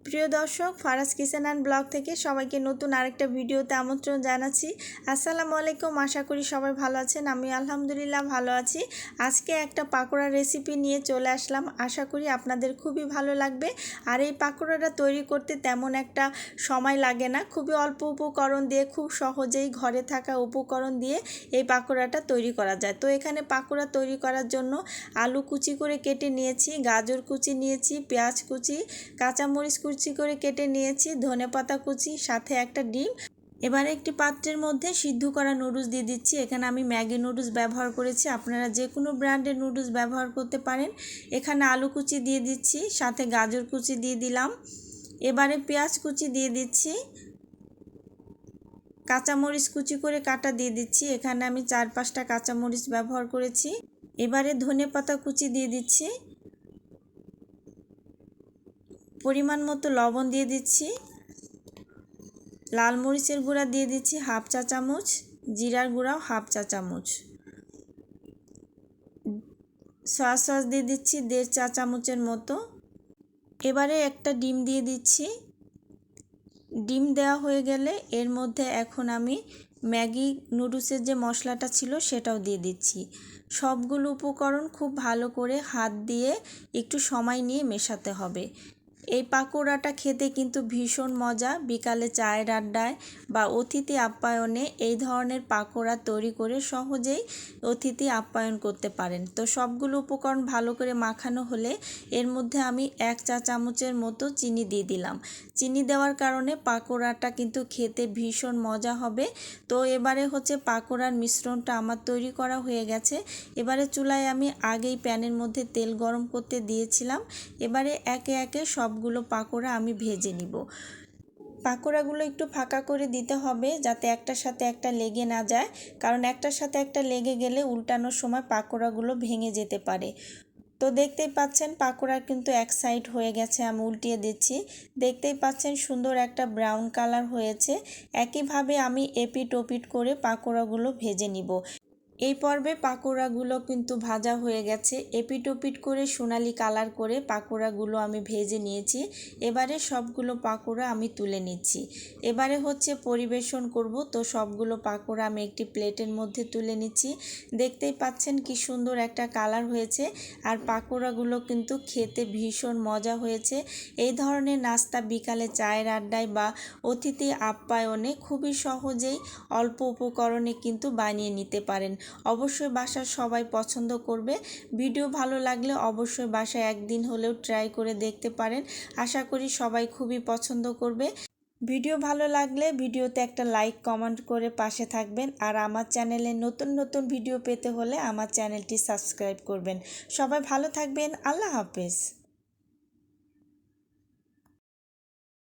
প্রিয় দর্শক, Faraz kitchen and blog থেকে সবাইকে নতুন আরেকটা ভিডিওতে আমন্ত্রণ জানাচ্ছি। আসসালামু আলাইকুম। আশা করি সবাই ভালো আছেন। আমি আলহামদুলিল্লাহ ভালো আছি। আজকে একটা পাকোড়া রেসিপি নিয়ে চলে আসলাম। আশা করি আপনাদের খুবই ভালো লাগবে। আর এই পাকোড়াটা তৈরি করতে তেমন একটা সময় লাগে না, খুবই অল্প উপকরণ দিয়ে খুব সহজেই ঘরে থাকা উপকরণ দিয়ে এই পাকোড়াটা তৈরি করা যায়। তো এখানে পাকোড়া তৈরি করার জন্য আলু কুচি করে কেটে নিয়েছি, গাজর কুচি নিয়েছি, পেঁয়াজ কুচি, কাঁচামরিচ কুচি করে কেটে নিয়েছি, ধনেপাতা কুচি, সাথে একটা ডিম। এবারে একটি পাত্রের মধ্যে সিদ্ধ করা নুডলস দিয়ে দিচ্ছি। এখানে আমি ম্যাগি নুডলস ব্যবহার করেছি, আপনারা যে কোনো ব্র্যান্ডের নুডলস ব্যবহার করতে পারেন। এখানে আলু কুচি দিয়ে দিচ্ছি, সাথে গাজর কুচি দিয়ে দিলাম। এবারে পেঁয়াজ কুচি দিয়ে দিচ্ছি, কাঁচামরিচ কুচি করে কাটা দিয়ে দিচ্ছি। এখানে আমি 4-5টা কাঁচামরিচ ব্যবহার করেছি। এবারে ধনেপাতা কুচি দিয়ে দিচ্ছি, পরিমাণ মতো লবণ দিয়ে দিচ্ছি, লাল মরিচের গুঁড়া দিয়ে দিচ্ছি 1/2 চা চামচ, জিরার গুঁড়াও 1/2 চা চামচ, সয়া সস দিয়ে দিচ্ছি 1.5 চা চামচের মতো। এবারে একটা ডিম দিয়ে দিচ্ছি। ডিম দেওয়া হয়ে গেলে এর মধ্যে এখন আমি ম্যাগি নুডলসের যে মশলাটা ছিল সেটাও দিয়ে দিচ্ছি। সবগুলো উপকরণ খুব ভালো করে হাত দিয়ে একটু সময় নিয়ে মেশাতে হবে। এই পাকোড়াটা খেতে কিন্তু ভীষণ মজা। বিকালে চায়ের আড্ডায় বা অতিথি আপ্যায়নে এই ধরনের পাকোড়া তৈরি করে সহজেই অতিথি আপ্যায়ন করতে পারেন। তো সবগুলো উপকরণ ভালো করে মাখানো হলে এর মধ্যে আমি 1 চা চামচের মতো চিনি দিয়ে দিলাম। চিনি দেওয়ার কারণে পাকোড়াটা কিন্তু খেতে ভীষণ মজা হবে। তো এবারে হচ্ছে পাকোড়ার মিশ্রণটা আমার তৈরি করা হয়ে গেছে। এবারে চুলায় আমি আগেই প্যানের মধ্যে তেল গরম করতে দিয়েছিলাম। এবারে একে একে সবগুলো পাকোড়া আমি ভেজে নিব। পাকোড়াগুলো একটু ফাঁকা করে দিতে হবে যাতে একটার সাথে একটা লেগে না যায়, কারণ একটার সাথে একটা লেগে গেলে উল্টানোর সময় পাকোড়াগুলো ভেঙে যেতে পারে। তো দেখতেই পাচ্ছেন পাকোড়া কিন্তু এক সাইড হয়ে গেছে, আমি উল্টিয়ে দিচ্ছি। দেখতেই পাচ্ছেন সুন্দর একটা ব্রাউন কালার হয়েছে। একইভাবে আমি এপিট ওপিট করে পাকোড়াগুলো ভেজে নিব। এই পর্বে পাকোড়াগুলো কিন্তু ভাজা হয়ে গেছে। এপিট ওপিট করে সোনালি কালার করে পাকোড়াগুলো আমি ভেজে নিয়েছি। এবারে সবগুলো পাকোড়া আমি তুলে নিচ্ছি। এবারে হচ্ছে পরিবেশন করব। তো সবগুলো পাকোড়া আমি একটি প্লেটের মধ্যে তুলে নিচ্ছি। দেখতেই পাচ্ছেন কি সুন্দর একটা কালার হয়েছে। আর পাকোড়াগুলো কিন্তু খেতে ভীষণ মজা হয়েছে। এই ধরনের নাস্তা বিকালে চায়ের আড্ডায় বা অতিথি আপ্যায়নে খুবই সহজেই অল্প উপকরণে কিন্তু বানিয়ে নিতে পারেন। অবশ্যই বাসার সবাই পছন্দ করবে। ভিডিও ভালো লাগলে অবশ্যই বাসায় একদিন হলেও ট্রাই করে দেখতে পারেন। আশা করি সবাই খুবই পছন্দ করবে। ভিডিও ভালো লাগলে ভিডিওতে একটা লাইক কমেন্ট করে পাশে থাকবেন। আর আমার চ্যানেলে নতুন নতুন ভিডিও পেতে হলে আমার চ্যানেলটি সাবস্ক্রাইব করবেন। সবাই ভালো থাকবেন। আল্লাহ হাফেজ।